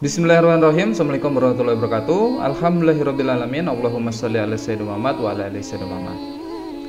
Bismillahirrahmanirrahim. Assalamualaikum warahmatullahi wabarakatuh. Alhamdulillahirrabbilalamin. Allahumma sholli ala sayyidina Muhammad wa ala ali sayyidina Muhammad.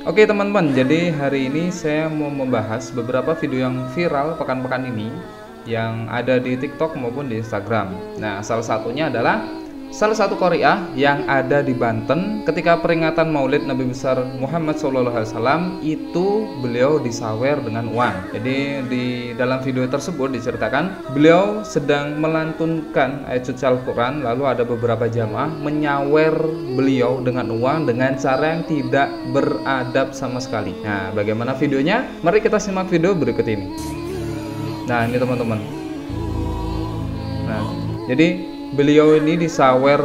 Oke teman-teman, jadi hari ini saya mau membahas beberapa video yang viral pekan-pekan ini yang ada di TikTok maupun di Instagram. Nah, salah satunya adalah salah satu Qori'ah yang ada di Banten ketika peringatan Maulid Nabi besar Muhammad SAW itu beliau disawer dengan uang. Jadi di dalam video tersebut diceritakan beliau sedang melantunkan ayat suci Al-Quran, lalu ada beberapa jamaah menyawer beliau dengan uang dengan cara yang tidak beradab sama sekali. Nah, bagaimana videonya? Mari kita simak video berikut ini. Nah, ini teman-teman. Nah, jadi beliau ini disawer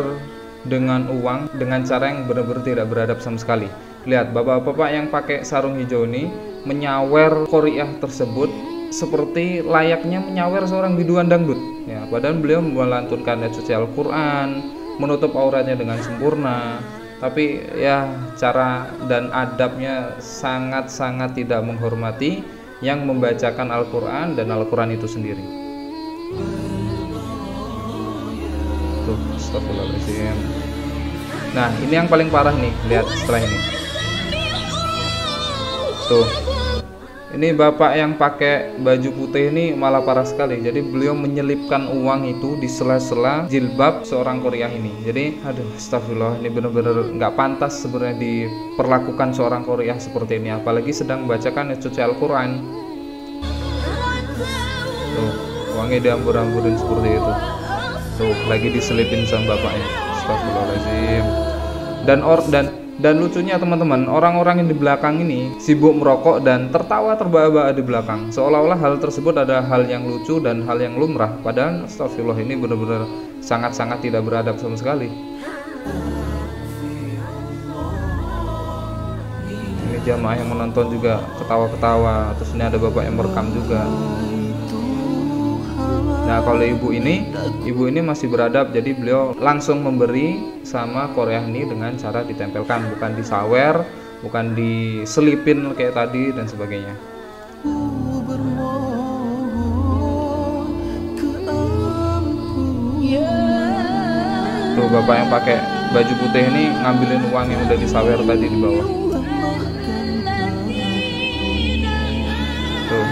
dengan uang dengan cara yang benar-benar tidak beradab sama sekali. Lihat, bapak-bapak yang pakai sarung hijau ini menyawer Qori'ah tersebut seperti layaknya menyawer seorang biduan dangdut. Ya, padahal beliau melantunkan ayat suci Al-Quran, menutup auratnya dengan sempurna. Tapi ya, cara dan adabnya sangat-sangat tidak menghormati yang membacakan Al-Quran dan Al-Quran itu sendiri. Astagfirullahaladzim. Nah, ini yang paling parah nih, lihat setelah ini. Tuh, ini bapak yang pakai baju putih ini malah parah sekali. Jadi beliau menyelipkan uang itu di sela-sela jilbab seorang Qori'ah ini. Jadi, aduh, astagfirullah, ini benar-benar nggak pantas sebenarnya diperlakukan seorang Qori'ah seperti ini, apalagi sedang membacakan ayat suci Al-Quran. Tuh, uangnya diambur-amburin seperti itu. Tuh, lagi diselipin sama bapaknya. Astagfirullahaladzim. Dan lucunya teman-teman, orang-orang yang di belakang ini sibuk merokok dan tertawa terbahak-bahak di belakang, seolah-olah hal tersebut ada hal yang lucu dan hal yang lumrah. Padahal astagfirullah, ini benar-benar sangat-sangat tidak beradab sama sekali. Ini jamaah yang menonton juga ketawa-ketawa. Terus ini ada bapak yang merekam juga. Nah, kalau ibu ini masih beradab, jadi beliau langsung memberi sama Qori'ah ini dengan cara ditempelkan, bukan disawer, bukan diselipin kayak tadi dan sebagainya. Tuh, bapak yang pakai baju putih ini ngambilin uang yang udah disawer tadi di bawah. Tuh,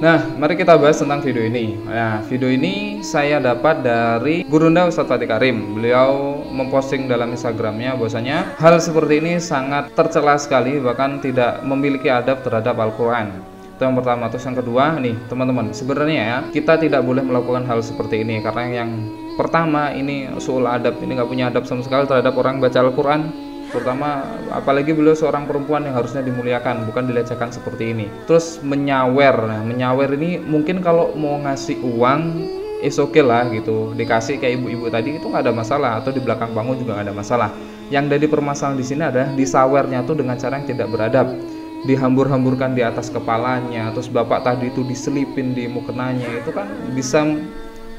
nah, mari kita bahas tentang video ini. Nah, video ini saya dapat dari Gurunda Ustadz Fatih Karim. Beliau memposting dalam Instagramnya bahwasanya hal seperti ini sangat tercela sekali, bahkan tidak memiliki adab terhadap Al-Quran. Itu yang pertama. Terus yang kedua nih teman-teman, sebenarnya ya kita tidak boleh melakukan hal seperti ini, karena yang pertama ini su'ul adab, ini nggak punya adab sama sekali terhadap orang baca Al-Quran. Terutama apalagi beliau seorang perempuan yang harusnya dimuliakan, bukan dilecehkan seperti ini. Terus menyawer. Nah, menyawer ini mungkin kalau mau ngasih uang is oke lah gitu, dikasih kayak ibu-ibu tadi itu nggak ada masalah, atau di belakang panggung juga nggak ada masalah. Yang jadi permasalahan di sini adalah disawernya tuh dengan cara yang tidak beradab, dihambur-hamburkan di atas kepalanya. Terus bapak tadi itu diselipin di mukenanya, itu kan bisa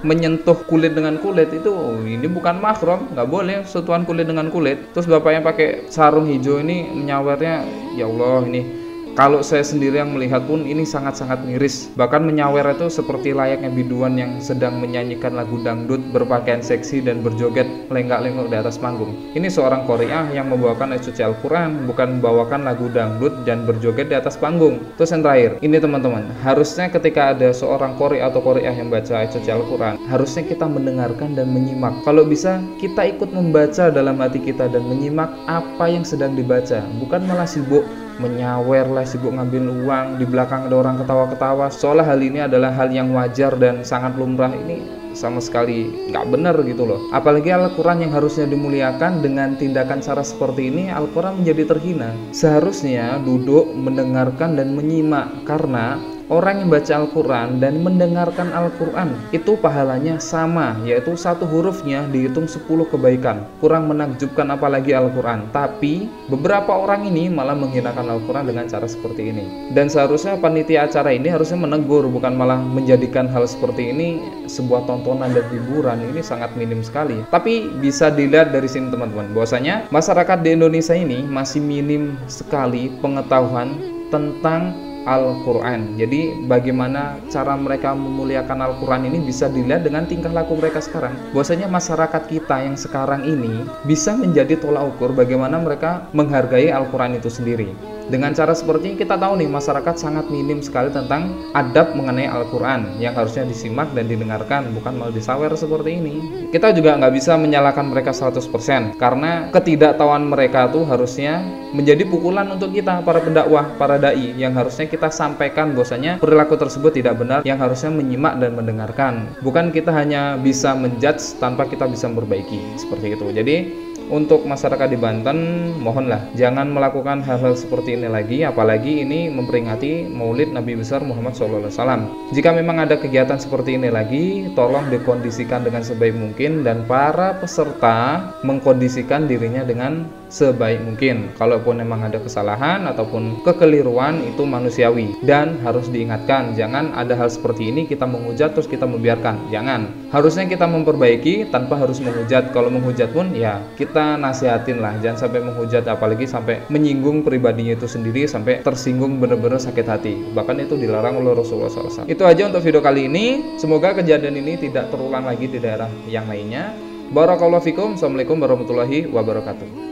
menyentuh kulit dengan kulit. Itu ini bukan mahram, nggak boleh sentuhan kulit dengan kulit. Terus bapak yang pakai sarung hijau ini menyawernya, ya Allah, ini kalau saya sendiri yang melihat pun ini sangat-sangat miris. Bahkan menyawer itu seperti layaknya biduan yang sedang menyanyikan lagu dangdut, berpakaian seksi dan berjoget lenggak-lenggok di atas panggung. Ini seorang Qori'ah yang membawakan ayat suci Al-Quran, bukan membawakan lagu dangdut dan berjoget di atas panggung. Terus yang terakhir, ini teman-teman, harusnya ketika ada seorang Qori'ah atau Qori'ah yang baca ayat suci Al-Quran, harusnya kita mendengarkan dan menyimak. Kalau bisa kita ikut membaca dalam hati kita dan menyimak apa yang sedang dibaca, bukan malah sibuk menyawer lah, sibuk ngambil uang, di belakang ada orang ketawa-ketawa, seolah hal ini adalah hal yang wajar dan sangat lumrah. Ini sama sekali nggak benar gitu loh. Apalagi Al-Quran yang harusnya dimuliakan, dengan tindakan cara seperti ini Al-Quran menjadi terhina. Seharusnya duduk mendengarkan dan menyimak, karena orang yang baca Al-Quran dan mendengarkan Al-Quran itu pahalanya sama, yaitu satu hurufnya dihitung 10 kebaikan. Kurang menakjubkan apalagi Al-Quran. Tapi beberapa orang ini malah menghinakan Al-Quran dengan cara seperti ini. Dan seharusnya panitia acara ini harusnya menegur, bukan malah menjadikan hal seperti ini sebuah tontonan dan hiburan. Ini sangat minim sekali. Tapi bisa dilihat dari sini teman-teman, bahwasanya masyarakat di Indonesia ini masih minim sekali pengetahuan tentang Al-Quran. Jadi bagaimana cara mereka memuliakan Al-Quran ini bisa dilihat dengan tingkah laku mereka sekarang. Bahwasanya masyarakat kita yang sekarang ini bisa menjadi tolak ukur bagaimana mereka menghargai Al-Quran itu sendiri. Dengan cara seperti ini kita tahu nih, masyarakat sangat minim sekali tentang adab mengenai Al-Quran yang harusnya disimak dan didengarkan, bukan malah disawer seperti ini. Kita juga nggak bisa menyalahkan mereka 100%, karena ketidaktahuan mereka tuh harusnya menjadi pukulan untuk kita, para pendakwah, para dai, yang harusnya kita sampaikan bahwasanya perilaku tersebut tidak benar, yang harusnya menyimak dan mendengarkan. Bukan kita hanya bisa menjudge tanpa kita bisa memperbaiki, seperti itu. Jadi untuk masyarakat di Banten, mohonlah jangan melakukan hal-hal seperti ini lagi, apalagi ini memperingati Maulid Nabi besar Muhammad SAW. Jika memang ada kegiatan seperti ini lagi, tolong dikondisikan dengan sebaik mungkin dan para peserta mengkondisikan dirinya dengan sebaik mungkin. Kalaupun memang ada kesalahan ataupun kekeliruan, itu manusiawi dan harus diingatkan. Jangan ada hal seperti ini kita menghujat terus kita membiarkan. Jangan. Harusnya kita memperbaiki tanpa harus menghujat. Kalau menghujat pun ya kita nasihatin lah, jangan sampai menghujat, apalagi sampai menyinggung pribadinya itu sendiri, sampai tersinggung benar-benar sakit hati. Bahkan itu dilarang oleh Rasulullah SAW. Itu aja untuk video kali ini. Semoga kejadian ini tidak terulang lagi di daerah yang lainnya. Barakallahu fikum. Assalamualaikum warahmatullahi wabarakatuh.